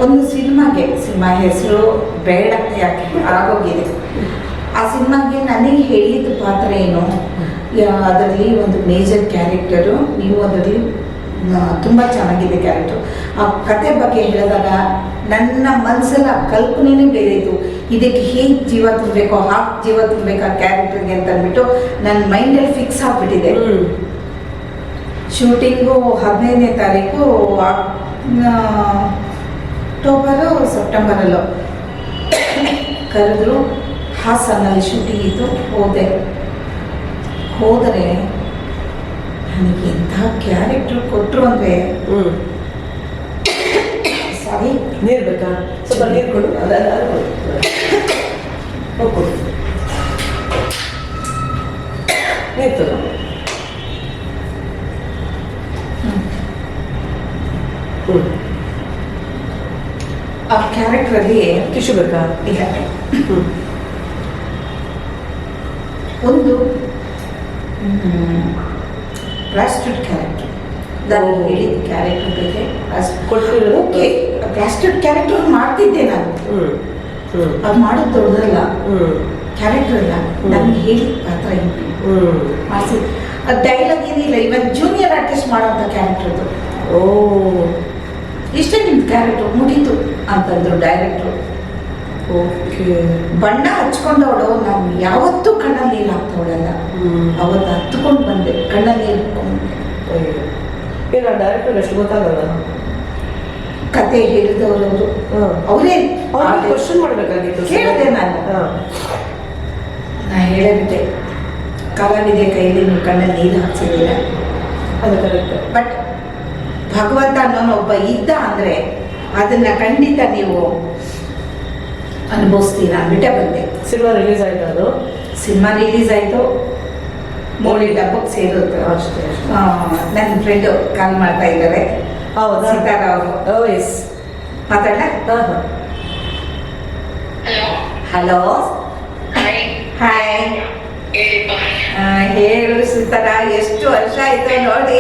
ಒಂದು ಸಿನಿಮಾ ಹೆಸರು ಬೇಡ ಯಾಕೆ ಆಗೋಗಿದೆ. ಆ ಸಿನಿಮಾಗೆ ನನಗೆ ಹೇಳಿದ ಪಾತ್ರ ಏನು, ಅದರಲ್ಲಿ ಒಂದು ಮೇಜರ್ ಕ್ಯಾರೆಕ್ಟರು, ನೀವು ಅದರಲ್ಲಿ ತುಂಬ ಚೆನ್ನಾಗಿದೆ ಕ್ಯಾರೆಕ್ಟರ್. ಆ ಕತೆ ಬಗ್ಗೆ ಹೇಳಿದಾಗ ನನ್ನ ಮನಸ್ಸಲ್ಲಿ ಆ ಕಲ್ಪನೆನೇ ಬೇರೆ ಇತ್ತು. ಇದಕ್ಕೆ ಹೇಗೆ ಜೀವ ತುಂಬಬೇಕೋ ಹಾಗೆ ಜೀವ ತುಂಬಬೇಕು ಆ ಕ್ಯಾರೆಕ್ಟರ್ಗೆ ಅಂತ ಅಂದ್ಬಿಟ್ಟು ನನ್ನ ಮೈಂಡಲ್ಲಿ ಫಿಕ್ಸ್ ಆಗಿಬಿಟ್ಟಿದೆ. ಶೂಟಿಂಗು 15ನೇ ತಾರೀಕು ಅಕ್ಟೋಬರು ಸೆಪ್ಟೆಂಬರಲ್ಲೋ ಕರೆದ್ರು. ಹಾಸನಲ್ಲಿ ಶೂಟಿಂಗ್ ಇತ್ತು. ಹೋದರೆ ನನಗೆ ಎಂಥ ಕ್ಯಾರೆಕ್ಟರ್ ಕೊಟ್ಟರು ಅಂದರೆ, ಸಾರಿ ನೀರು ಬೇಕಾ? ಸ್ವಲ್ಪ ನೀರು ಕೊಡು. ಅದೆಲ್ಲ ಕೊಡು, ನೀರು ತಗೋ. ಆ ಕ್ಯಾರೆಕ್ಟ್ರಲ್ಲಿ ಟಿಶ್ಯೂ ಬೇಕಾ? ಇಲ್ಲ, ಒಂದು ಪ್ರಾಸ್ಟಿಟ್ಯೂಟ್ ಕ್ಯಾರೆಕ್ಟರ್. ನಾನು ಹೇಳಿದ ಕ್ಯಾರೆಕ್ಟರ್ ಬಗ್ಗೆ ಓಕೆ, ಪ್ರಾಸ್ಟಿಟ್ಯೂಟ್ ಕ್ಯಾರೆಕ್ಟರ್ ಮಾಡ್ತಿದ್ದೆ ನಾನು. ಅದು ಮಾಡೋದು ದೊಡ್ಡದಲ್ಲ, ಕ್ಯಾರೆಕ್ಟರ್ ಅಲ್ಲ, ನನಗೆ ಹೇಳಿದ ಪಾತ್ರ ಮಾಡಿಸಿ. ಅದು ಡೈಲಾಗ್ ಏನಿಲ್ಲ, ಇವನ್ ಜೂನಿಯರ್ ಆರ್ಟಿಸ್ಟ್ ಮಾಡೋಂಥ ಕ್ಯಾರೆಕ್ಟರ್ ಅದು. ಇಷ್ಟೇ ನಿಮ್ಮ ಕ್ಯಾರೆಕ್ಟರ್ ಮುಗೀತು ಅಂತಂದ್ರು ಡೈರೆಕ್ಟ್ರು. ಓಕೆ. ಬಣ್ಣ ಹಚ್ಕೊಂಡವಳು ನಾನು ಯಾವತ್ತೂ ಕಣ್ಣಲ್ಲಿ ನೀರು ಹಾಕ್ತವಳಲ್ಲ. ಅವತ್ತು ಹತ್ಕೊಂಡು ಬಂದೆ, ಕಣ್ಣಲ್ಲಿ ನೀರು ಹಾಕ್ಕೊಂಡ್ಬಂದೆ. ಏನು ಡೈರೆಕ್ಟರ್ ಎಷ್ಟು ಗೊತ್ತಾಗಲ್ಲ, ಕತೆ ಹೇಳಿದವರು ಅವರೇ ಕ್ವಶನ್ ಮಾಡಬೇಕಾಗಿತ್ತು. ಕೇಳಿದೆ ನಾನು ಹೇಳಬಿಟ್ಟೆ, ಕಲಾವಿದೆ ಕೈಯಲ್ಲಿ ನೀವು ಕಣ್ಣಲ್ಲಿ ನೀರು ಹಾಕ್ಸಿದ್ದೀರ, ಅದು ಕರೆಕ್ಟ್. ಬಟ್ ಭಗವಂತ ಅನ್ನೋನು ಒಬ್ಬ ಇದ್ದ ಅಂದರೆ ಅದನ್ನು ಖಂಡಿತ ನೀವು ಅನುಭವಿಸ್ತೀರ ಅಂದ್ಬಿಟ್ಟೆ ಬಂದೆ. ಸಿನಿಮಾ ರಿಲೀಸ್ ಆಯ್ತು? ಅದು ಸಿನಿಮಾ ರಿಲೀಸ್ ಆಯಿತು, ಮೋಡಿ ಡಬ್ಬಕ್ಕೆ ಸೇರುತ್ತೆ ಅಷ್ಟೇ. ನನ್ನ ಫ್ರೆಂಡು ಕಾಲ್ ಮಾಡ್ತಾ ಇದ್ದಾರೆ. ಹೌದಾ? ಸಿತಾರ ಅವರು. ಎಸ್, ಮಾತಾಡ. Hello, hi. ಹೇಳು ಸಿತಾರ, ಎಷ್ಟು ವರ್ಷ ಆಯ್ತು ನೋಡಿ.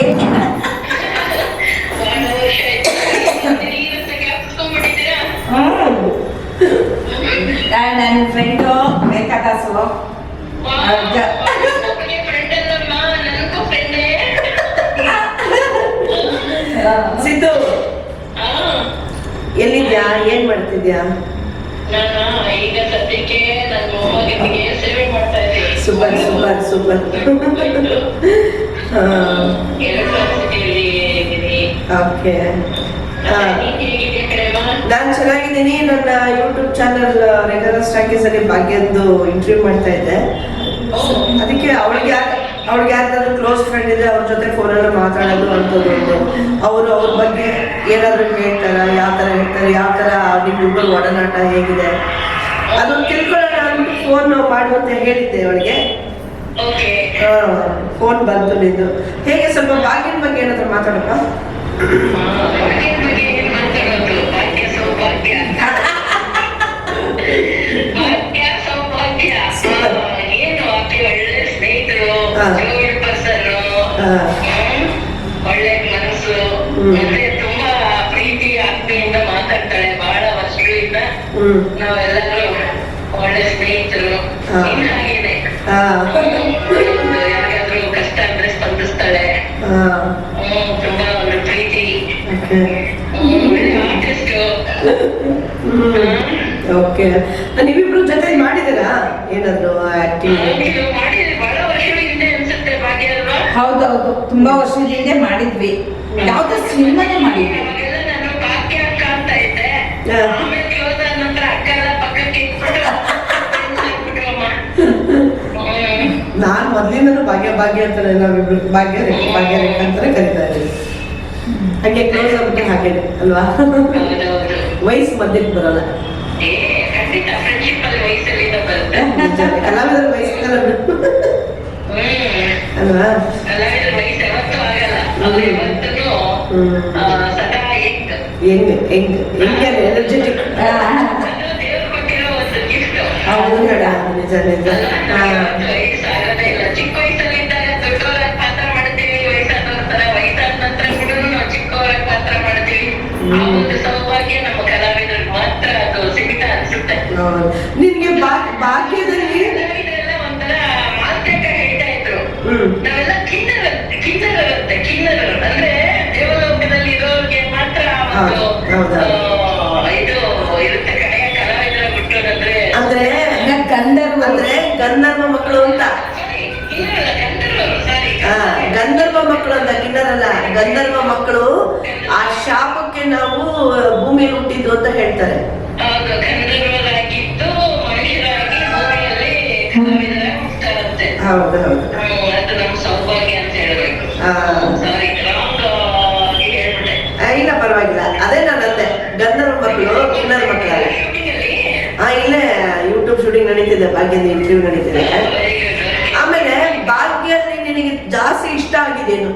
ನನ್ನ ಫ್ರೆಂಡು ಬೇಕಾದಾಸು ಸಿದ್ದು, ಎಲ್ಲಿದ್ಯಾ? ಏನ್ ಮಾಡ್ತಿದ್ಯಾ? ಈಗ ಸದ್ಯಕ್ಕೆ ನನ್ನ ಮೊಮ್ಮಗನಿಗೆ ಸೇವೆ ಮಾಡ್ತಾ ಇದ್ದೀನಿ. Super super super. ಓಕೆ. ನಾನು ಚೆನ್ನಾಗಿದ್ದೀನಿ. ನನ್ನ ಯೂಟ್ಯೂಬ್ ಚಾನಲ್ ರೆಗ್ಯುಲರ್ ಸ್ಟಾಕೀಸ್ ಅಲ್ಲಿ ಭಾಗ್ಯದ್ದು ಇಂಟರ್ವ್ಯೂ ಮಾಡ್ತಾ ಇದ್ದೆ. ಅದಕ್ಕೆ ಅವಳಿಗೆ ಯಾರ್ದಾದ್ರು ಕ್ಲೋಸ್ ಫ್ರೆಂಡ್ ಇದೆ, ಅವ್ರ ಜೊತೆ ಫೋನಲ್ಲಿ ಮಾತಾಡೋದು ಅಂಥದ್ದು. ಅವ್ರ ಬಗ್ಗೆ ಏನಾದರೂ ಹೇಳ್ತಾರ, ಯಾವ ಥರ ಹೇಳ್ತಾರೆ, ಯಾವ ಥರ ನಿಮ್ಮಿಬ್ಬರು ಒಡನಾಟ ಹೇಗಿದೆ ಅದನ್ನು ತಿಳ್ಕೊಳ್ಳೋಣ ಅಂದ್ಬಿಟ್ಟು ಫೋನ್ ಮಾಡುವಂತ ಹೇಳಿದ್ದೆ ಅವಳಿಗೆ. ಫೋನ್ ಬಂತು ನಿಂದು. ಹೇಗೆ ಸ್ವಲ್ಪ ಭಾಗ್ಯದ ಬಗ್ಗೆ ಏನಾದರೂ ಮಾತಾಡಪ್ಪ. ಒಳ್ಳೆ ಮನಸ್ಸು, ಮತ್ತೆ ತುಂಬಾ ಪ್ರೀತಿ ಆತ್ಮೆಯಿಂದ ಮಾತಾಡ್ತಾಳೆ. ಬಹಳ ವರ್ಷಗಳಿಂದ ನಾವೆಲ್ಲರೂ ಒಳ್ಳೆ ಸ್ನೇಹಿತರು. ಹಾಗೇನೆ ಯಾರಿಗಾದ್ರೂ ಕಷ್ಟ ಅಂದ್ರೆ ಸ್ಪಂದಿಸ್ತಾಳೆ. ತುಂಬಾ ಒಂದು ಪ್ರೀತಿ, ಒಳ್ಳೆ ಆರ್ಟಿಸ್ಟ್. ಓಕೆ. ನೀವಿಬ್ರು ಜೊತೆ ಮಾಡಿದ್ದೀರಾ ಏನಾದ್ರು ಆಕ್ಟಿಂಗ್? ಮಾಡಿದ್ವಿ, ಬಹಳ ವರ್ಷಗಳ ಹಿಂದೆ ಅನ್ಸುತ್ತೆ ಭಾಗ್ಯ ಅಲ್ವಾ? ಹೌದೌದು, ತುಂಬಾ ವರ್ಷದ ಹಿಂದೆ ಮಾಡಿದ್ವಿ. ಯಾವ್ದು ಸಿನಿಮಾನೇ ಮಾಡಿದ್ವಿ. ಅವಾಗೆಲ್ಲ ನಾನು ಭಾಗ್ಯ ಅಕ್ಕ ಅಂತ ಇದ್ದೆ. ಆಮೇಲೆ ಕ್ಲೋಸ್ ಆದ ನಂತರ ಅಕ್ಕ ಎಲ್ಲ ಪಕ್ಕಕ್ಕೆ ಇಟ್ಬಿಟ್ಟು ನಾನ್ ಮೊದ್ಲಿಂದನೂ ಭಾಗ್ಯ ಭಾಗ್ಯ ಅಂತಾರೆ, ನಾವಿಬ್ರು ಭಾಗ್ಯ ರೇಖಾ ಅಂತಾನೆ ಕರಿತಾ ಇದ್ದೀವಿ. ಹಾಗೆ ಕ್ಲೋಸ್ ಆಗ್ಬಿಟ್ಟು ಹಾಗೇನೆ ಅಲ್ವಾ? ವಯಸ್ಸು ಮಧ್ಯಕ್ಕೆ ಬರಲ್ಲ. ಖಂಡಿತ ಫ್ರೆಂಡ್ಶಿಪ್ ಅಲ್ಲಿ ವಯಸ್ಸಲ್ಲಿಂದ ಬರುತ್ತೆ. ಕಲಾವಿದರ ವಯಸ್ಸು ಅಲ್ವಾ? ಕಲಾವಿದರ ವಯಸ್ಸು ಯಾವತ್ತೂ ಆಗಲ್ಲ. ಯಾವತ್ತೂ ಸದಾ ಎನರ್ಜೆಟಿಕ್. ದೇವ್ರು ಕೊಟ್ಟಿರೋ ಒಂದು ಗಿಫ್ಟ್. ಹೌದು ಬೇಡ, ನಿಜ ನಿಜ. ವಯಸ್ಸಾಗದೇ ಇಲ್ಲ. ಚಿಕ್ಕ ವಯಸ್ಸಲ್ಲಿದ್ದಾಗ ದೊಡ್ಡವರಾಗಿ ಪಾತ್ರ ಮಾಡ್ತೀವಿ, ವಯಸ್ಸಾದ ನಂತರ ಕೂಡ ನಾವು ಚಿಕ್ಕವರಾಗಿ ಪಾತ್ರ ಮಾಡ್ತೀವಿ. ಆ ಒಂದು ಸೌಭಾಗ್ಯ ನಮ್ಮ ಕಲಾವಿದ ನಿನ್ಗೆ ಭಾಗ್ಯದಲ್ಲಿ ಇದೆಲ್ಲ ಒಂಥರ ಮಾಲ್ತೇಕ ಹೇಳ್ತಾ ಇದ್ರು. ಹ್ಮ್. ನಾವೆಲ್ಲ ಕಿನ್ನರರು ಅಂದ್ರೆ ದೇವಲೋಕದಲ್ಲಿ ಇರೋರಿಗೆ ಮಾತ್ರ ಒಂದು ಹೌದಾ. ಇದು ಇರುತ್ತೆ ಕಡೆಯ ಕಲಾವಿದರ ಹುಟ್ಟೋದಂದ್ರೆ ಅಂದ್ರೆ ಗಂಧರ್ವ ಅಂದ್ರೆ ಗಂಧರ್ವ ಮಕ್ಕಳು ಅಂತ. ಗಂಧರ್ವ ಮಕ್ಕಳು ಅಂತ, ಕಿನ್ನರಲ್ಲ, ಗಂಧರ್ವ ಮಕ್ಕಳು. ಆ ಶಾಪಕ್ಕೆ ನಾವು ಭೂಮಿಯಲ್ಲಿ ಹುಟ್ಟಿದ್ದು ಅಂತ ಹೇಳ್ತಾರೆ. ಹೌದು, ಗಂಧರ್ವರಾಗಿದ್ದು ಮನುಷ್ಯರಾಗಿ ಭೂಮಿಯಲ್ಲಿ ಕಲಾವಿದರಾಗಿ ಹುಟ್ಟಾರಂತೆ. ಹೌದು ಹೌದು. ಅದು ನಮ್ಮ ಸೌಭಾಗ್ಯ ಅಂತ ಹೇಳ್ಬೇಕು. ಸಾರಿ, ರಾಂಗ್ ಹೇಳ್ಬಿಟ್ಟೆ. ಇಲ್ಲ ಪರವಾಗಿಲ್ಲ, ಅದೇ ನಾನು ಅಂದೆ, ಗಂಧರ್ವ ಮಕ್ಕಳು ಕಿನ್ನರ ಮಕ್ಕಳಲ್ಲ. ಇಲ್ಲೇ ಯೂಟ್ಯೂಬ್ ಶೂಟಿಂಗ್ ನಡೀತಿದೆ, ಭಾಗ್ಯದ ಇಂಟರ್ವ್ಯೂ ನಡೀತಿದೆ. ಆಮೇಲೆ ಭಾಗ್ಯಲ್ಲಿ ನಿನಗೆ ಜಾಸ್ತಿ ಇಷ್ಟ ಆಗಿದೇನು?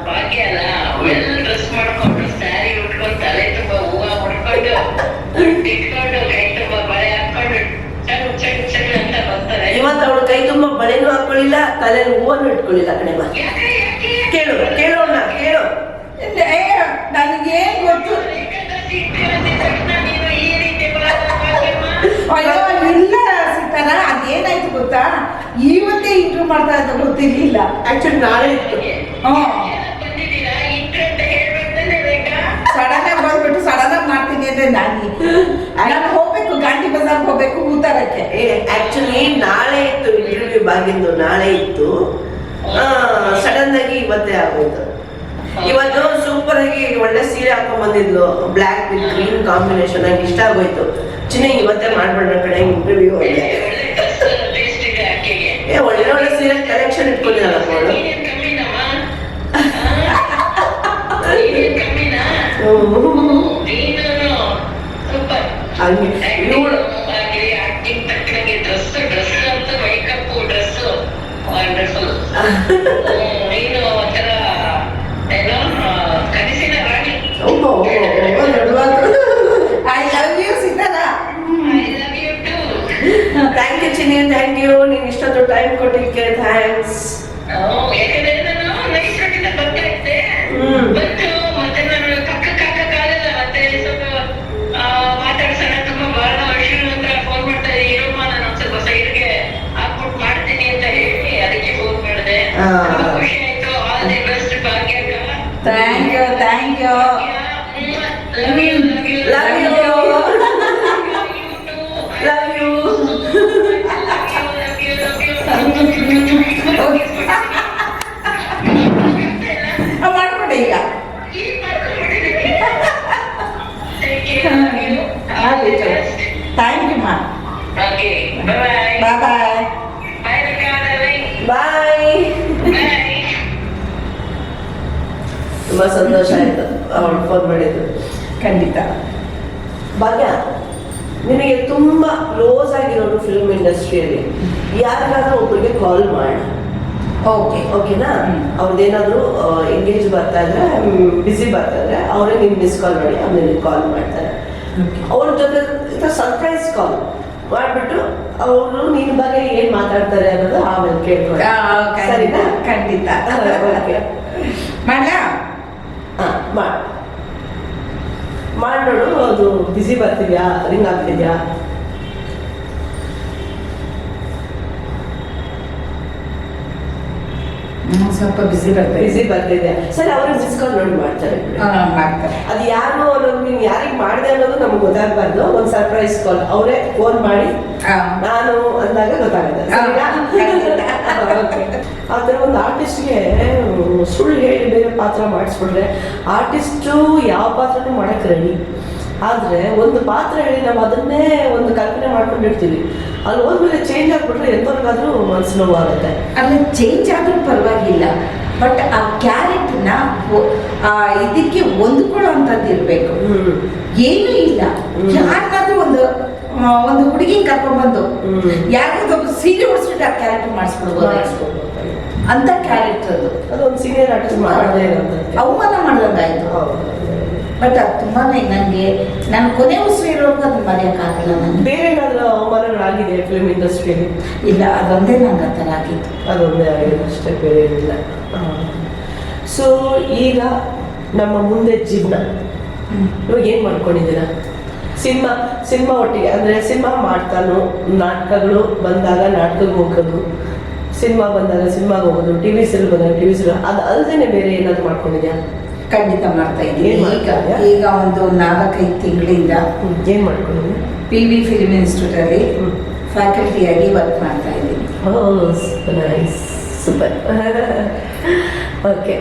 ಭಾಗ್ಯ ಅಲ್ಲ, ವೆಲ್ ಡ್ರೆಸ್ ಮಾಡ್ಕೊಂಡು ಸ್ಯಾರಿ ಉಟ್ಕೊಂಡು ತಲೆ ತುಂಬಾ ಹೂವ ಮುಡ್ಕೊಂಡು ಇಟ್ಕೊಂಡು ಕೈ ತುಂಬಾ ಬಳೆ ಹಾಕೊಂಡು ಚಕ್ ಚಕ್ ಚಕ್ ಅಂತ ಬರ್ತಾರೆ. ಇವತ್ತು ಅವಳು ಕೈ ತುಂಬ ಬಳೆನೂ ಹಾಕೊಳ್ಳಿಲ್ಲ, ತಲೆಯಲ್ಲಿ ಹೂವನ್ನು ಇಟ್ಕೊಳ್ಳಿಲ್ಲ ಕಣೆಮ್ಮ. ಯಾಕೆ ಕೇಳೋಣ ಕೇಳು. ನನಗೇನ್ ಗೊತ್ತು. ಏಕಾದಶಿ ಇಟ್ಟಿರೋದಿದ್ದ ತಕ್ಷಣ ನೀನು ಈ ರೀತಿ ಬರೋದು ಭಾಗ್ಯಮ್ಮ? ಅಯ್ಯೋ ಇಲ್ಲ ಸೀತಾರ, ಅದೇನಾಯ್ತು ಗೊತ್ತಾ, ಇವತ್ತೇ ಇಂಟರ್ವ್ಯೂ ಮಾಡ್ತಾ ಅಂತ ಗೊತ್ತಿರ್ಲಿಲ್ಲ. ಆಕ್ಚುಲಿ ನಾಳೆ ಇತ್ತು. ಬಂದಿದ್ದೀರಾ ಇಂಟ್ರು ಅಂತ ಹೇಳ್ಬೇಕಂದ್ರೆ ಬೇಕಾ? ಸಡನ್ ಆಗಿ ಬಂದ್ಬಿಟ್ಟು ಸಡನ್ ಆಗಿ ಮಾಡ್ತೀನಿ ಅಂದ್ರೆ ನಾನು ಹೋಗ್ಬೇಕು, ಗಾಂಧಿ ಬಜಾರ್ ಹೋಗ್ಬೇಕು ಊತರಕ್ಕೆ. ಆಕ್ಚುಲಿ ನಾಳೆ ಇತ್ತು ಇಂಟರ್ವ್ಯೂ, ಭಾಗ್ಯದ್ದು ನಾಳೆ ಇತ್ತು. ಸಡನ್ ಆಗಿ ಇವತ್ತೇ ಆಗೋಯ್ತು. ಇವತ್ತು ಸೂಪರ್ ಆಗಿ ಒಳ್ಳೆ ಸೀರೆ ಹಾಕೊಂಡ್ ಬಂದಿದ್ಲು, ಬ್ಲ್ಯಾಕ್ ವಿತ್ ಗ್ರೀನ್ ಕಾಂಬಿನೇಷನ್ ಆಗಿ ಇಷ್ಟ ಆಗೋಯ್ತು. ಚಿನ್ನ ಇವತ್ತೇ ಮಾಡ್ಬೇಡ ಕಡೆ ಇಂಟರ್ವ್ಯೂ. ಒಳ್ಳೆ ಡ್ರೆಸ್ ಟೇಸ್ಟ್ ಇದೆ ಆಕೆಗೆ. ಒಳ್ಳೆ ಒಳ್ಳೆ ಸೀರೆ ಕಲೆಕ್ಷನ್ ಇಟ್ಕೊಂಡಿದ್ದಾಳೆ ಅವಳು. ನೀನೇನ್ ಕಮ್ಮಿನಮ್ಮ? ನೀನೇನ್ ಕಮ್ಮಿನಾ? ನೀನು ಸೂಪರ್. ಹಂಗೆ ಇವಳು ಆಕ್ಟಿಂಗ್ ತಕ್ಕನಾಗೆ ಡ್ರೆಸ್ ಅಂತ ಮೇಕಪ್ ಡ್ರೆಸ್ ವಂಡರ್ಫುಲ್. ನೀನು ಒಂಥರ ಏನೋ ಕನಸಿನ ರಾಣಿ. I love you Sitara. I love you too. Thank you Chinni, thank you. ನೀನ್ ಇಷ್ಟೊಂದು ಟೈಮ್ ಕೊಟ್ಟಿದ್ದಕ್ಕೆ ಥ್ಯಾಂಕ್ಸ್. ಯಾಕಂದ್ರೆ ನಾನು ನೈಟ್ ರೋಟಿಂದ ಬರ್ತಾ ಇದ್ದೆ. ಬಂತು ಮತ್ತೆ ನಾನು ಪಕ್ಕಕ್ಕೆ ಹಾಕಕ್ಕಾಗಲ್ಲ, ಮತ್ತೆ ಸ್ವಲ್ಪ ಮಾತಾಡ್ಸೋಣ, ತುಂಬಾ ಬಹಳ ವರ್ಷಗಳ ನಂತರ ಫೋನ್ ಮಾಡ್ತಾ ಇರೋಮ್ಮ, ನಾನು ಒಂದ್ ಸ್ವಲ್ಪ ಸೈಡ್ಗೆ ಹಾಕ್ಬಿಟ್ಟು ಮಾಡ್ತೀನಿ ಅಂತ ಹೇಳಿ ಅದಕ್ಕೆ ಫೋನ್ ಮಾಡಿದೆ. ತುಂಬಾ ಖುಷಿ ಆಯ್ತು. ಆಲ್ ದಿ ಬೆಸ್ಟ್ ಭಾಗ್ಯಕ್ಕ. Thank you thank you. Love you love you love you love you. ಮಾಡ್ಕೊಂಡೆ ಈಗ. ಥ್ಯಾಂಕ್ ಯು ಮಾ. ಬಾಯ್ ಬಾಯ್. ಬಾಯ್. ತುಂಬಾ ಸಂತೋಷ ಆಯ್ತು ಅವಳು ಫೋನ್ ಮಾಡಿದ್ದು. ಖಂಡಿತ. ಭಾಗ್ಯ, ನಿನಗೆ ತುಂಬಾ ಕ್ಲೋಸ್ ಆಗಿರೋರು ಫಿಲ್ಮ್ ಇಂಡಸ್ಟ್ರಿಯಲ್ಲಿ ಯಾರಿಗಾದ್ರೂ ಒಬ್ಬರಿಗೆ ಕಾಲ್ ಮಾಡೋಣ, ಓಕೆ ಓಕೆನಾ? ಅವ್ರದ್ದೇನಾದ್ರೂ ಎಂಗೇಜ್ ಬರ್ತಾ ಇದ್ರೆ, ಬಿಸಿ ಬರ್ತಾ ಇದ್ರೆ ಅವರೇ ನಿಮ್ಗೆ ಮಿಸ್ ಕಾಲ್ ಮಾಡಿ ಆಮೇಲೆ ಕಾಲ್ ಮಾಡ್ತಾರೆ. ಅವ್ರ ಜೊತೆ ಸರ್ಪ್ರೈಸ್ ಕಾಲ್ ಮಾಡ್ಬಿಟ್ಟು ಅವರು ನಿನ್ ಬಗ್ಗೆ ಏನ್ ಮಾತಾಡ್ತಾರೆ ಅನ್ನೋದು ಆಮೇಲೆ ಕೇಳ್ಕೊಳ್ಳಿ, ಸರಿನಾ? ಖಂಡಿತ. ಓಕೆ, ಮಾಡ್ಲಾ? ಮಾಡೋಣ. ಅದು ಬಿಸಿ ಬರ್ತಿದ್ಯಾ, ರಿಂಗ್ ಆಗ್ತಿದ್ಯಾ? ಸ್ವಲ್ಪ ಬಿಸಿ ಬರ್ತಿದೆ. ಸರಿ, ಅವ್ರಿಗೆ ಮಿಸ್ ಕಾಲ್ ನೋಡಿ ಮಾಡ್ತಾರೆ. ಮಾಡ್ತಾರೆ. ಅದು ಯಾರು ಅನ್ನೋದು, ನೀನ್ ಯಾರಿಗೆ ಮಾಡಿದೆ ಅನ್ನೋದು ನಮ್ಗೆ ಗೊತ್ತಾಗಬಾರ್ದು. ಒಂದು ಸರ್ಪ್ರೈಸ್ ಕಾಲ್ ಅವರೇ ಫೋನ್ ಮಾಡಿ ನಾನು ಅಂದಾಗ ಗೊತ್ತಾಗುತ್ತೆ. ಆದ್ರೆ ಒಂದು ಆರ್ಟಿಸ್ಟ್ಗೆ ಸುಳ್ಳು ಹೇಳಿ ಬೇರೆ ಪಾತ್ರ ಮಾಡಿಸ್ಬಿಟ್ರೆ ಆರ್ಟಿಸ್ಟು ಯಾವ ಪಾತ್ರನೂ ಮಾಡಕ್ ರೆಡಿ. ಆದ್ರೆ ಒಂದು ಪಾತ್ರ ಹೇಳಿ ನಾವು ಅದನ್ನೇ ಒಂದು ಕಲ್ಪನೆ ಮಾಡ್ಕೊಂಡಿರ್ತೀವಿ, ಅಲ್ಲಿ ಹೋದ್ಮೇಲೆ ಚೇಂಜ್ ಆಗ್ಬಿಟ್ರೆ ಎಂತವ್ರಿಗಾದ್ರೂ ಮನಸ್ಸು ನೋವಾಗುತ್ತೆ. ಅಲ್ಲಿ ಚೇಂಜ್ ಆದ್ರೂ ಪರವಾಗಿಲ್ಲ, ಬಟ್ ಆ ಕ್ಯಾರೆಕ್ಟರ್ನ ಇದಕ್ಕೆ ಹೊಂದ್ಕೊಳ್ಳೋ ಅಂಥದ್ದು ಇರಬೇಕು. ಏನೂ ಇಲ್ಲ, ಯಾರಿಗಾದ್ರೂ ಒಂದು ಹುಡುಗಿ ಕರ್ಕೊಂಡ್ಬಂದು ಯಾರಿಗಾದ್ರೂ ಸೀರೆ ಉಡಿಸ್ಬಿಟ್ಟು ಆ ಕ್ಯಾರೆಕ್ಟರ್ ಮಾಡಿಸ್ಬಿಡ್ಬೋದು. ಅಂತ ಕ್ಯಾರೆಕ್ಟರ್ ಅದೊಂದು ಸೀನಿಯರ್ ಆರ್ಟಿಸ್ಟ್ ಮಾಡದೇ ಇರೋದು ಅವಮಾನ ಮಾಡ್ದಂಗಾಯ್ತು. ಬಟ್ ಅದು ತುಂಬಾ ನನಗೆ ನನ್ನ ಕೊನೆ ಉಸಿರು ಇರೋರ್ಗು ಅದನ್ನ ಮರೆಯೋಕ್ಕಾಗಲ್ಲ. ನನಗೆ ಬೇರೆ ಏನಾದರೂ ಅವಮಾನಗಳಾಗಿದೆ ಫಿಲ್ಮ್ ಇಂಡಸ್ಟ್ರಿಯಲ್ಲಿ? ಇಲ್ಲ, ಅದೊಂದೇ ನಂಗೆ ಆ ಥರ ಆಗಿತ್ತು. ಅದೊಂದೇ ಆಗಿದೆ ಅಷ್ಟೇ, ಬೇರೆ ಏನಿಲ್ಲ. ಸೊ ಈಗ ನಮ್ಮ ಮುಂದೆ ಜೀವನ ಇವಾಗ ಏನು ಮಾಡ್ಕೊಂಡಿದ್ದೀರಾ? ಸಿನಿಮಾ ಒಟ್ಟಿಗೆ ಅಂದರೆ ಸಿನಿಮಾ ಮಾಡ್ತಾನು, ನಾಟಕಗಳು ಬಂದಾಗ ನಾಟಕಕ್ಕೆ ಹೋಗೋದು, ಸಿನಿಮಾ ಬಂದಾಗ ಸಿನಿಮಾಗೆ ಹೋಗೋದು, ಟಿವಿ ಸೀರಿಯಲ್ ಬಂದಾಗ ಟಿವಿ ಸೀರಿಯಲ್, ಅದು ಅಲ್ಲದೆ ಬೇರೆ ಏನಾದ್ರು ಮಾಡ್ಕೊಂಡಿದ್ಯಾ? ಖಂಡಿತ ಮಾಡ್ತಾ ಇದ್ದೀನಿ. ಏನ್ ಮಾಡ್ತಾ ಇದ್ಯಾ? ಈಗ ಒಂದು 4-5 ತಿಂಗಳಿಂದ ಏನು ಮಾಡ್ಕೊಂಡಿದ್ಯಾ? PV ಫಿಲ್ಮ್ ಇನ್ಸ್ಟಿಟ್ಯೂಟ್ ಅಲ್ಲಿ ಫ್ಯಾಕಲ್ಟಿಯಾಗಿ ವರ್ಕ್ ಮಾಡ್ತಾ ಇದ್ದೀನಿ. Nice, super. ಓಕೆ,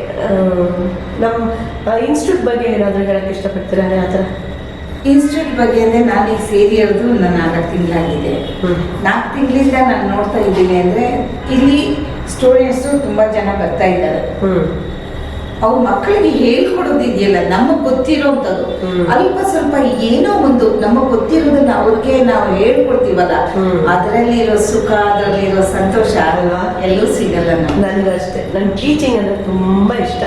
ನಮ್ಮ ಇನ್ಸ್ಟಿಟ್ಯೂಟ್ ಬಗ್ಗೆ ಏನಾದರೂ ಹೇಳಕ್ಕೆ ಇಷ್ಟಪಡ್ತೀರಾ? ಆ ಥರ ಇನ್ಸ್ಟಿಟ್ಯೂಟ್ ಬಗ್ಗೆ ಅಂದರೆ ನಾನೀಗ ಸೇರಿರೋದು 4 ತಿಂಗಳಾಗಿದೆ. 4 ತಿಂಗಳಿಂದ ನಾನು ನೋಡ್ತಾ ಇದ್ದೀನಿ ಅಂದರೆ ಇಲ್ಲಿ ಸ್ಟೂಡೆಂಟ್ಸು ತುಂಬ ಜನ ಬರ್ತಾ ಇದ್ದಾರೆ. ಅವ್ರ ಮಕ್ಕಳಿಗೆ ಹೇಳ್ಕೊಡೋದಿದೆಯಲ್ಲ, ನಮಗೆ ಗೊತ್ತಿರೋಂಥದ್ದು ಅಲ್ಪ ಸ್ವಲ್ಪ ಏನೋ ಒಂದು ನಮಗೆ ಗೊತ್ತಿರೋದನ್ನ ಅವ್ರಿಗೆ ನಾವು ಹೇಳ್ಕೊಡ್ತೀವಲ್ಲ, ಅದರಲ್ಲಿರೋ ಸುಖ, ಅದರಲ್ಲಿರೋ ಸಂತೋಷ ಅಲ್ವಾ, ಎಲ್ಲೂ ಸಿಗಲ್ಲ. ನನಗೂ ಅಷ್ಟೇ, ನನ್ನ ಟೀಚಿಂಗ್ ಅಂದರೆ ತುಂಬ ಇಷ್ಟ.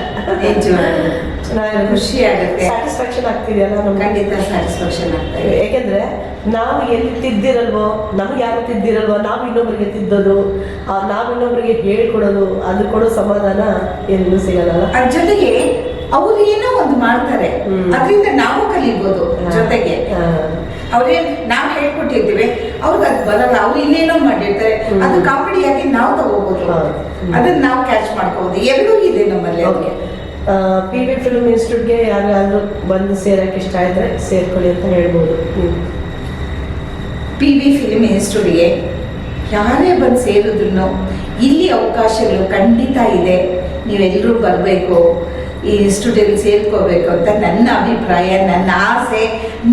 ಚೆನ್ನಾಗಿ ಖುಷಿ ಆಗುತ್ತೆ, ಸ್ಯಾಟಿಸ್ಫ್ಯಾಕ್ಷನ್ ಆಗ್ತಿದೆಯಲ್ಲ ನಮ್ಗೆ. ಖಂಡಿತ ಸ್ಯಾಟಿಸ್ಫ್ಯಾಕ್ಷನ್ ಆಗ್ತಾ ಇದೆ. ಯಾಕೆಂದ್ರೆ ನಾವು ಎಲ್ಲಿ ತಿದ್ದಿರಲ್ವೋ, ನಮ್ಗೆ ಯಾರು ತಿದ್ದಿರಲ್ವೋ, ನಾವು ಇನ್ನೊಬ್ಬರಿಗೆ ತಿದ್ದೋದು, ನಾವು ಇನ್ನೊಬ್ಬರಿಗೆ ಹೇಳ್ಕೊಡೋದು, ಅದು ಕೊಡೋ ಸಮಾಧಾನ ಎಲ್ಲೂ ಸಿಗಲ್ಲ. ಅದ್ರ ಜೊತೆಗೆ ಅವ್ರು ಏನೋ ಒಂದು ಮಾಡ್ತಾರೆ, ಅದರಿಂದ ನಾವು ಕಲಿಬೋದು. ಜೊತೆಗೆ ಅವ್ರೇನ್ ನಾವು ಹೇಳ್ಕೊಟ್ಟಿರ್ತೀವಿ, ಅವ್ರಿಗೆ ಅದು ಬರಲ್ಲ, ಅವ್ರು ಇನ್ನೇನೋ ಮಾಡಿರ್ತಾರೆ, ಅದು ಕಾಮಿಡಿಯಾಗಿ ನಾವು ತಗೋಬಹುದು, ಅದನ್ನ ನಾವು ಕ್ಯಾಚ್ ಮಾಡ್ಕೋಬಹುದು. ಎರಡೂ ಇದೆ ನಮ್ಮಲ್ಲಿ. ಅವ್ರಿಗೆ PV ಫಿಲ್ಮ್ ಇನ್ಸ್ಟಿಟ್ಯೂಟ್ಗೆ ಯಾರಾದ್ರೂ ಬಂದು ಸೇರಕ್ಕೆ ಇಷ್ಟ ಇದ್ರೆ ಸೇರ್ಕೊಳ್ಳಿ ಅಂತ ಹೇಳ್ಬೋದು. PV ಫಿಲ್ಮ್ ಇನ್ಸ್ಟಿಟ್ಯೂಟ್ಗೆ ಯಾರೇ ಬಂದು ಸೇರಿದ್ರು ಇಲ್ಲಿ ಅವಕಾಶಗಳು ಖಂಡಿತ ಇದೆ. ನೀವೆಲ್ಲರೂ ಬರಬೇಕು, ಈ ಇನ್ಸ್ಟಿಟ್ಯೂಟಲ್ಲಿ ಸೇರ್ಕೋಬೇಕು ಅಂತ ನನ್ನ ಅಭಿಪ್ರಾಯ, ನನ್ನ ಆಸೆ.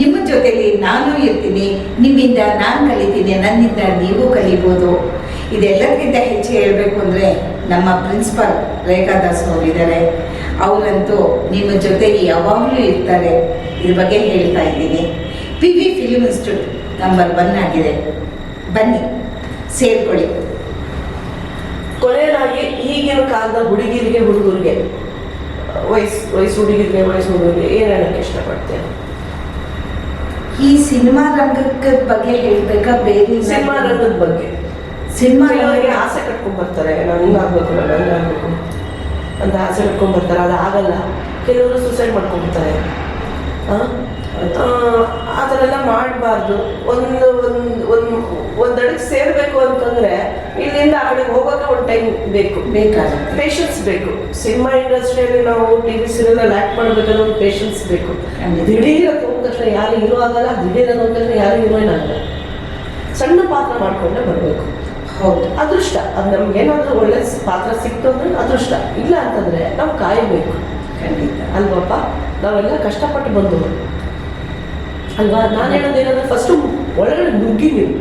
ನಿಮ್ಮ ಜೊತೆಲಿ ನಾನು ಇರ್ತೀನಿ, ನಿಮ್ಮಿಂದ ನಾನು ಕಲಿತೀನಿ, ನನ್ನಿಂದ ನೀವು ಕಲಿಬೋದು. ಇದೆಲ್ಲದಕ್ಕಿಂತ ಹೆಚ್ಚು ಹೇಳಬೇಕು ಅಂದರೆ ನಮ್ಮ ಪ್ರಿನ್ಸಿಪಲ್ ರೇಖಾ ದಾಸ್ ಅವರಿದ್ದಾರೆ. ಅವರಂತೂ ನಿಮ್ಮ ಜೊತೆಗೆ ಯಾವಾಗಲೂ ಇರ್ತಾರೆ. ಇದ್ರ ಬಗ್ಗೆ ಹೇಳ್ತಾ ಇದ್ದೀನಿ. PV ಫಿಲ್ಮ್ ಇನ್ಸ್ಟಿಟ್ಯೂಟ್ ನಂಬರ್ 1 ಆಗಿದೆ. ಬನ್ನಿ, ಸೇರ್ಕೊಳ್ಳಿ. ಕೊನೆಯದಾಗಿ ಈಗಿನ ಕಾಲದ ಹುಡುಗಿರಿಗೆ ಹುಡುಗರಿಗೆ, ವಯಸ್ಸು ಹುಡುಗಿರಿಗೆ ವಯಸ್ಸು ಹುಡುಗರಿಗೆ ಏನು ಹೇಳಕ್ಕೆ ಇಷ್ಟಪಡ್ತೇನೆ? ಈ ಸಿನಿಮಾ ರಂಗದ ಬಗ್ಗೆ ಹೇಳ್ಬೇಕಾ, ಬೇರೆ ಸಿನಿಮಾ ರಂಗದ ಬಗ್ಗೆ? ಸಿನಿಮಾ ಆಸೆ ಕಟ್ಕೊಂಡ್ ಬರ್ತಾರೆ, ನಾನು ಹಿಂಗಾಗ್ಬೇಕು, ನಾನು ಹಂಗಾಗ್ಬೇಕು ಅಂತ ಆಸೆ ಕಟ್ಕೊಂಡ್ ಬರ್ತಾರೆ. ಅದು ಆಗಲ್ಲ. ಕೆಲವರು ಸೂಸೈಡ್ ಮಾಡ್ಕೊಂಡ್ಬಿಡ್ತಾರೆ. ಆ ಥರ ಎಲ್ಲ ಮಾಡಬಾರ್ದು. ಒಂದೆಡೆ ಸೇರಬೇಕು ಅಂತಂದರೆ ಇಲ್ಲಿಂದ ಆ ಕಡೆಗೆ ಹೋಗೋಕೆ ಒಂದು ಟೈಮ್ ಬೇಕಾಗುತ್ತೆ, ಪೇಷನ್ಸ್ ಬೇಕು. ಸಿನಿಮಾ ಇಂಡಸ್ಟ್ರಿಯಲ್ಲಿ ನಾವು TV ಸೀರಿಯಲ್ ಆ್ಯಕ್ಟ್ ಮಾಡಬೇಕಾದ್ರೆ ಒಂದು ಪೇಷನ್ಸ್ ಬೇಕು. ದಿಢೀರ್ ಅಂತ ಹೋದ ತಕ್ಷಣ ಯಾರು ಹೀರೋ ಆಗಲ್ಲ, ದಿಢೀರ್ ಅಂತ ಹೋದ ತಕ್ಷಣ ಯಾರು ಹೀರೋಯಿನ್ ಆಗಲ್ಲ. ಸಣ್ಣ ಪಾತ್ರ ಮಾಡಿಕೊಂಡೇ ಬರಬೇಕು. ಹೌದು, ಅದೃಷ್ಟ. ಅದು ನಮ್ಗೇನಾದ್ರೂ ಒಳ್ಳೆ ಪಾತ್ರ ಸಿಕ್ತು ಅಂದ್ರೆ ಅದೃಷ್ಟ, ಇಲ್ಲ ಅಂತಂದರೆ ನಾವು ಕಾಯಬೇಕು. ಖಂಡಿತ ಅಲ್ವಪ್ಪ? ನಾವೆಲ್ಲ ಕಷ್ಟಪಟ್ಟು ಬಂದವರು ಅಲ್ವಾ? ನಾನು ಹೇಳೋದೇನಂದ್ರೆ ಫಸ್ಟು ಒಳಗಡೆ ನುಗ್ಗಿ, ನೀವು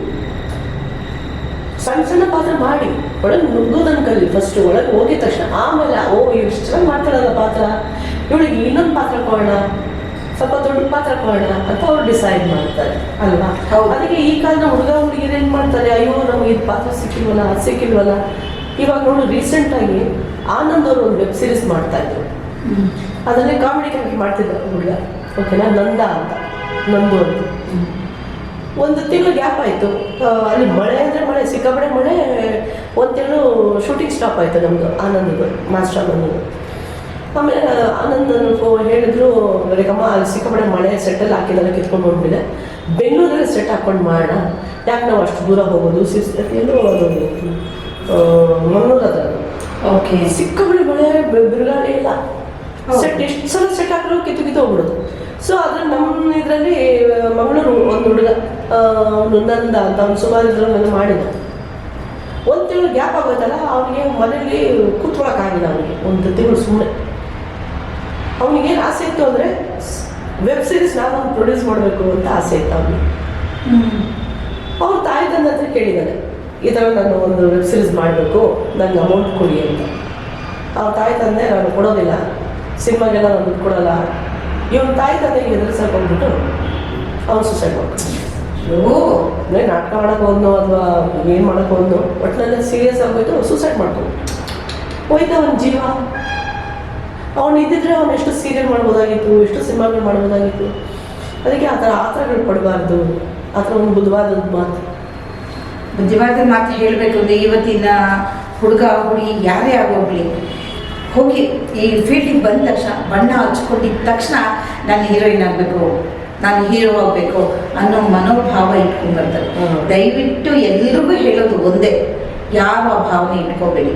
ಸಣ್ಣ ಸಣ್ಣ ಪಾತ್ರ ಮಾಡಿ ಒಳಗೆ ನುಗ್ಗೋದನ್ನು ಕಲಿ. ಫಸ್ಟು ಒಳಗೆ ಹೋಗಿದ ತಕ್ಷಣ ಆಮೇಲೆ ಇಷ್ಟು ಚೆನ್ನಾಗಿ ಮಾಡ್ತಾಳಲ್ಲ ಪಾತ್ರ, ಇವಳಿಗೆ ಇನ್ನೊಂದು ಪಾತ್ರ ಕೊಡೋಣ, ಸ್ವಲ್ಪ ದೊಡ್ಡ ಪಾತ್ರ ಕೊಡೋಣ ಅಂತ ಅವ್ರು ಡಿಸೈಡ್ ಮಾಡ್ತಾರೆ ಅಲ್ವಾ? ಅದಕ್ಕೆ ಈ ಕಾಲದ ಹುಡುಗಿರು ಏನು ಮಾಡ್ತಾರೆ, ಅಯ್ಯೋ ನಮ್ಗೆ ಇದು ಪಾತ್ರ ಸಿಕ್ಕಿಲ್ವಲ್ಲ, ಅದು ಸಿಕ್ಕಿಲ್ವಲ್ಲ. ಇವಾಗ ನೋಡು, ರೀಸೆಂಟಾಗಿ ಆನಂದ್ ಅವರು ಒಂದು ವೆಬ್ ಸೀರೀಸ್ ಮಾಡ್ತಾ ಇದ್ರು. ಅದರಲ್ಲಿ ಕಾಮಿಡಿ ಕ್ಯಾರೆಕ್ಟರ್ ಮಾಡ್ತಿದ್ರು ಹುಡುಗ, ಓಕೆನಾ, ನಂದ ಅಂತ, ನಂದು ಅಂತ. ಒಂದು ತಿಂಗಳು ಗ್ಯಾಪ್ ಆಯಿತು. ಅಲ್ಲಿ ಮಳೆ ಅಂದರೆ ಮಳೆ, ಸಿಕ್ಕಾಪಟ್ಟೆ ಮಳೆ. ಒಂದು ತಿಂಗಳು ಶೂಟಿಂಗ್ ಸ್ಟಾಪ್ ಆಯಿತು ನಮ್ಮದು, ಆನಂದದು, ಮಾಸ್ಟರ್ ಆನಂದದು. ಆಮೇಲೆ ಆನಂದನು ಹೇಳಿದ್ರು, ರೇಖಮ್ಮ ಅಲ್ಲಿ ಸಿಕ್ಕಾಪಟ್ಟೆ ಮಳೆ, ಸೆಟ್ಟಲ್ಲಿ ಹಾಕಿದೆಲ್ಲ ಕಿತ್ಕೊಂಡು ಹೋಗ್ಬಿಟ್ಟೆ, ಬೆಂಗಳೂರಲ್ಲಿ ಸೆಟ್ ಹಾಕ್ಕೊಂಡು ಮಾಡೋಣ, ಯಾಕೆ ನಾವು ಅಷ್ಟು ದೂರ ಹೋಗೋದು, ಎಲ್ಲೋ ಅದು ಮಂಗಳೂರು ಅದ. ಓಕೆ, ಸಿಕ್ಕಾಪಟ್ಟೆ ಮಳೆ, ಬಿರುಗಾಳಿ ಇಲ್ಲ, ಸೆಟ್ ಎಷ್ಟು ಸಲ ಸೆಟ್ ಹಾಕಿದ್ರು ಕಿತ್ತು ಹೋಗ್ಬಿಡೋದು. ಸೊ ಅದ್ರ ನಮ್ಮ ಇದರಲ್ಲಿ ಮಂಗಳೂರು ಒಂದು ಹುಡುಗ ನಂದ ಅಂತ ಅವ್ನು ಸುಮಾರು ಇದ್ರಲ್ಲಿ ಮಾಡಿದ. ಒಂದು ತಿಂಗಳು ಗ್ಯಾಪ್ ಆಗೋಯ್ತಲ್ಲ, ಅವನಿಗೆ ಮನೇಲಿ ಕೂತ್ಕೊಳ್ಳೋಕ್ಕಾಗಿಲ್ಲ. ಅವನಿಗೆ ಒಂದು ತಿಂಗಳು ಸುಮ್ಮನೆ. ಅವನಿಗೇನು ಆಸೆ ಇತ್ತು ಅಂದರೆ ವೆಬ್ ಸೀರೀಸ್ ನಾನೊಂದು ಪ್ರೊಡ್ಯೂಸ್ ಮಾಡಬೇಕು ಅಂತ ಆಸೆ ಇತ್ತು ಅವನಿಗೆ. ಅವ್ರ ತಾಯಿ ತಂದೆ ಹತ್ರ ಕೇಳಿದ್ದಾನೆ, ಈ ಥರ ನಾನು ಒಂದು ವೆಬ್ ಸೀರೀಸ್ ಮಾಡಬೇಕು, ನನಗೆ ಅಮೌಂಟ್ ಕೊಡಿ ಅಂತ. ಅವ್ರ ತಾಯಿ ತಂದೆ ನಾನು ಕೊಡೋದಿಲ್ಲ, ಸಿನಿಮಾಗೆಲ್ಲ ನಾನು ದುಡ್ಡು ಕೊಡೋಲ್ಲ. ಇವನ ತಾಯಿ ತಂದೆಗೆ ಎದುರಿಸ್ಕೊಂಡ್ಬಿಟ್ಟು ಅವ್ನು ಸೂಸೈಡ್ ಮಾಡ್ಕೊಂಡು, ನಾಟಕ ಮಾಡೋಕೆ ಹೋದ್ನೋ ಅಥವಾ ಏನು ಮಾಡೋಕೆ ಹೋದ್ನೋ, ಒಟ್ಟಿನಲ್ಲಿ ಸೀರಿಯಸ್ ಆಗೋಯ್ತು, ಸೂಸೈಡ್ ಮಾಡ್ಕೊಂಡು ಹೋಯ್ತು ಅವನ ಜೀವ. ಅವನು ಇದ್ದಿದ್ರೆ ಅವನು ಎಷ್ಟು ಸೀರಿಯಲ್ ಮಾಡ್ಬೋದಾಗಿತ್ತು, ಎಷ್ಟು ಸಿನಿಮಾಗಳು ಮಾಡ್ಬೋದಾಗಿತ್ತು. ಅದಕ್ಕೆ ಆ ಥರ ಆತರಗಳು ಪಡಬಾರ್ದು. ಆ ಥರ ಒಂದು ಬುದ್ಧವಾದ ಮಾತು ಹೇಳಬೇಕು ಅಂದರೆ ಇವತ್ತಿನ ಹುಡುಗ ಹುಡುಗಿ ಯಾರೇ ಆಗೋಗ್ಲಿ, ಹೋಗಿ ಈ ಫೀಲ್ಡಿಗೆ ಬಂದ ತಕ್ಷಣ ಬಣ್ಣ ಹಚ್ಕೊಂಡಿದ್ದ ತಕ್ಷಣ ನಾನು ಹೀರೋಯಿನ್ ಆಗಬೇಕು, ನಾನು ಹೀರೋ ಆಗಬೇಕು ಅನ್ನೋ ಮನೋಭಾವ ಇಟ್ಕೊಂಡ್ಬರ್ತಾರೆ. ದಯವಿಟ್ಟು ಎಲ್ರಿಗೂ ಹೇಳೋದು ಒಂದೇ, ಯಾವ ಭಾವನೆ ಇಟ್ಕೋಬೇಡಿ.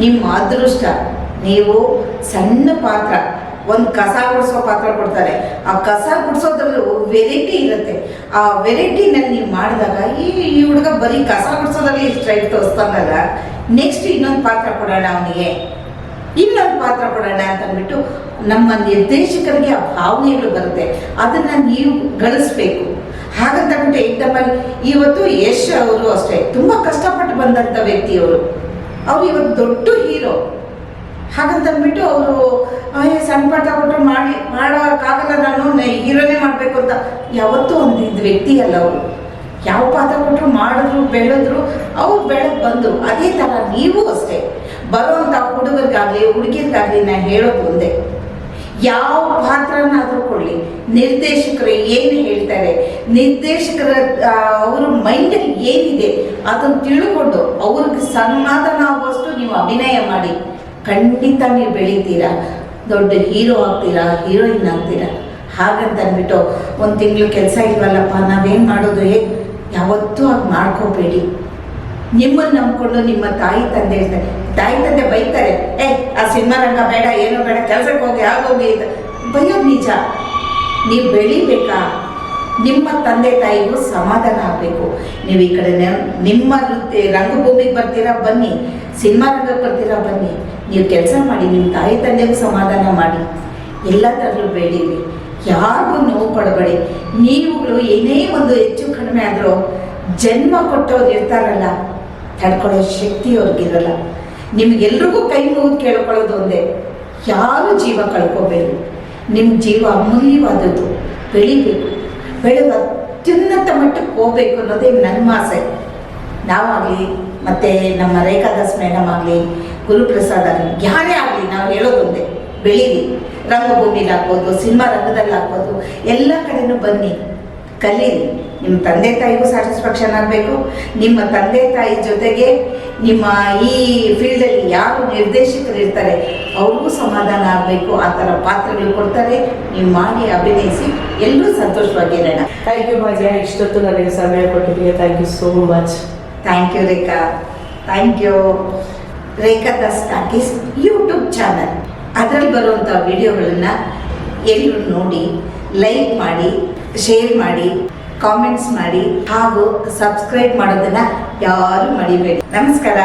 ನಿಮ್ಮ ಅದೃಷ್ಟ, ನೀವು ಸಣ್ಣ ಪಾತ್ರ, ಒಂದು ಕಸ ಗುಡಿಸೋ ಪಾತ್ರ ಕೊಡ್ತಾರೆ, ಆ ಕಸ ಗುಡಿಸೋದ್ರಲ್ಲೂ ವೆರೈಟಿ ಇರುತ್ತೆ. ಆ ವೆರೈಟಿನಲ್ಲಿ ನೀವು ಮಾಡಿದಾಗ ಈ ಹುಡುಗ ಬರೀ ಕಸ ಗುಡಿಸೋದ್ರಲ್ಲಿ ಸ್ಟ್ರೈಟ್ ತೋರಿಸ್ತಾನಲ್ಲ, ನೆಕ್ಸ್ಟ್ ಇನ್ನೊಂದು ಪಾತ್ರ ಕೊಡೋಣ ಅವನಿಗೆ, ಇನ್ನೊಂದು ಪಾತ್ರ ಕೊಡೋಣ ಅಂತಂದ್ಬಿಟ್ಟು ನಮ್ಮ ನಿರ್ದೇಶಕರಿಗೆ ಆ ಭಾವನೆಗಳು ಬರುತ್ತೆ. ಅದನ್ನು ನೀವು ಗಳಿಸ್ಬೇಕು. ಹಾಗಂತಂದ್ಬಿಟ್ಟು ಏಕದಮ್ಮಾಗಿ ಇವತ್ತು ಯಶ್ ಅವರು ಅಷ್ಟೇ ತುಂಬ ಕಷ್ಟಪಟ್ಟು ಬಂದಂಥ ವ್ಯಕ್ತಿಯವರು, ಅವರು ಇವತ್ತು ದೊಡ್ಡ ಹೀರೋ. ಹಾಗಂತಂದ್ಬಿಟ್ಟು ಅವರು ಸಣ್ಣ ಪಾತ್ರ ಕೊಟ್ಟರು ಮಾಡೋಕ್ಕಾಗಲ್ಲ, ನಾನು ಹೀರೋನೇ ಮಾಡಬೇಕು ಅಂತ ಯಾವತ್ತೂ ಒಂದಿದ್ದ ವ್ಯಕ್ತಿ ಅಲ್ಲ ಅವರು. ಯಾವ ಪಾತ್ರ ಕೊಟ್ಟರು ಮಾಡಿದ್ರು, ಬೆಳೆದ್ರು, ಅವ್ರು ಬೆಳೆದು ಬಂದರು. ಅದೇ ಥರ ನೀವು ಅಷ್ಟೇ, ಬರುವಂಥ ಹುಡುಗರಿಗಾಗಲಿ ಹುಡುಗಿರಿಗಾಗಲಿ ನಾನು ಹೇಳೋದು ಒಂದೇ, ಯಾವ ಪಾತ್ರನಾದರೂ ಕೊಡಲಿ, ನಿರ್ದೇಶಕರು ಏನು ಹೇಳ್ತಾರೆ, ನಿರ್ದೇಶಕರ ಅವ್ರ ಮೈಂಡಲ್ಲಿ ಏನಿದೆ ಅದನ್ನು ತಿಳ್ಕೊಂಡು ಅವ್ರಿಗೆ ಸಮಾಧಾನ ಆಗುವಷ್ಟು ನೀವು ಅಭಿನಯ ಮಾಡಿ. ಖಂಡಿತ ನೀವು ಬೆಳಿತೀರಾ, ದೊಡ್ಡ ಹೀರೋ ಆಗ್ತೀರಾ, ಹೀರೋಯಿನ್ ಆಗ್ತೀರಾ. ಹಾಗಂತ ಅಂದ್ಬಿಟ್ಟು ಒಂದು ತಿಂಗಳು ಕೆಲಸ ಇಲ್ವಲ್ಲಪ್ಪ ನಾವೇನು ಮಾಡೋದು, ಯಾವತ್ತೂ ಹಾಗೆ ಮಾಡ್ಕೋಬೇಡಿ. ನಿಮ್ಮನ್ನು ನಂಬ್ಕೊಂಡು ನಿಮ್ಮ ತಾಯಿ ತಂದೆ ಇರ್ತಾರೆ, ತಾಯಿ ತಂದೆ ಬೈತಾರೆ, ಆ ಸಿನಿಮಾ ರಂಗ ಬೇಡ, ಏನೋ ಬೇಡ, ಕೆಲಸಕ್ಕೆ ಹೋಗಿ ಆಗೋಗಿ ಬೈಯೋದು ನಿಜ. ನೀವು ಬೆಳಿಬೇಕಾ, ನಿಮ್ಮ ತಂದೆ ತಾಯಿಗೂ ಸಮಾಧಾನ ಆಗಬೇಕು. ನೀವು ಈ ಕಡೆ ನಿಮ್ಮ ರಂಗಭೂಮಿಗೆ ಬರ್ತೀರಾ ಬನ್ನಿ, ಸಿನಿಮಾ ರಂಗಕ್ಕೆ ಬರ್ತೀರಾ ಬನ್ನಿ, ನೀವು ಕೆಲಸ ಮಾಡಿ, ನಿಮ್ಮ ತಾಯಿ ತಂದೆಗೂ ಸಮಾಧಾನ ಮಾಡಿ. ಎಲ್ಲದರಲ್ಲೂ ಬೆಳೀರಿ, ಯಾರಿಗೂ ನೋವು ಪಡಬೇಡಿ. ನೀವುಗಳು ಏನೇ ಒಂದು ಹೆಚ್ಚು ಕಡಿಮೆ ಆದರೂ ಜನ್ಮ ಕೊಟ್ಟವ್ರು ಇರ್ತಾರಲ್ಲ, ತಡ್ಕೊಳ್ಳೋ ಶಕ್ತಿ ಅವ್ರಿಗಿರಲ್ಲ. ನಿಮಗೆಲ್ರಿಗೂ ಕೈ ಮುಗಿದು ಕೇಳ್ಕೊಳ್ಳೋದು ಒಂದೇ, ಯಾರೂ ಜೀವ ಕಳ್ಕೋಬೇಡಿ. ನಿಮ್ಮ ಜೀವ ಅಮೂಲ್ಯವಾದದ್ದು, ಬೆಳಿಬೇಕು, ಬೆಳೆದು ಅತ್ಯುನ್ನತ ಮಟ್ಟಕ್ಕೆ ಹೋಗ್ಬೇಕು ಅನ್ನೋದೇ ನನ್ನ ಆಸೆ. ನಾವಾಗಲಿ ಮತ್ತು ನಮ್ಮ ರೇಖಾದಾಸ್ ಮೇಡಮ್ ಆಗಲಿ, ಗುರುಪ್ರಸಾದ್ ಆಗಲಿ, ಯಾರೇ ಆಗಲಿ, ನಾವು ಹೇಳೋದೊಂದೇ, ಬೆಳೀರಿ. ರಂಗಭೂಮಿಲಿ ಆಗ್ಬೋದು, ಸಿನಿಮಾ ರಂಗದಲ್ಲಿ ಆಗ್ಬೋದು, ಎಲ್ಲ ಕಡೆನೂ ಬನ್ನಿ, ಕಲೀರಿ. ನಿಮ್ಮ ತಂದೆ ತಾಯಿಗೂ ಸ್ಯಾಟಿಸ್ಫ್ಯಾಕ್ಷನ್ ಆಗಬೇಕು. ನಿಮ್ಮ ತಂದೆ ತಾಯಿ ಜೊತೆಗೆ ನಿಮ್ಮ ಈ ಫೀಲ್ಡಲ್ಲಿ ಯಾರು ನಿರ್ದೇಶಕರು ಇರ್ತಾರೆ ಅವ್ರಿಗೂ ಸಮಾಧಾನ ಆಗಬೇಕು. ಆ ಥರ ಪಾತ್ರಗಳು ಕೊಡ್ತಾರೆ, ನೀವು ಮಾಡಿ ಅಭಿನಯಿಸಿ, ಎಲ್ಲರೂ ಸಂತೋಷವಾಗಿರೋಣ. ಥ್ಯಾಂಕ್ ಯು ಭಾಗ್ಯ, ಇಷ್ಟೊತ್ತು ನನಗೆ ಸಮಯ ಕೊಟ್ಟಿದ್ದೀವಿ. Thank you so much. Thank you Rekha, thank you. Rekhadas talkies YouTube channel, ಅದರಲ್ಲಿ ಬರುವಂಥ ವಿಡಿಯೋಗಳನ್ನು ಎಲ್ಲರೂ ನೋಡಿ, ಲೈಕ್ ಮಾಡಿ, ಶೇರ್ ಮಾಡಿ, ಕಾಮೆಂಟ್ಸ್ ಮಾಡಿ, ಹಾಗೂ ಸಬ್ಸ್ಕ್ರೈಬ್ ಮಾಡೋದನ್ನು ಯಾರೂ ಮರಿಬೇಡಿ. ನಮಸ್ಕಾರ.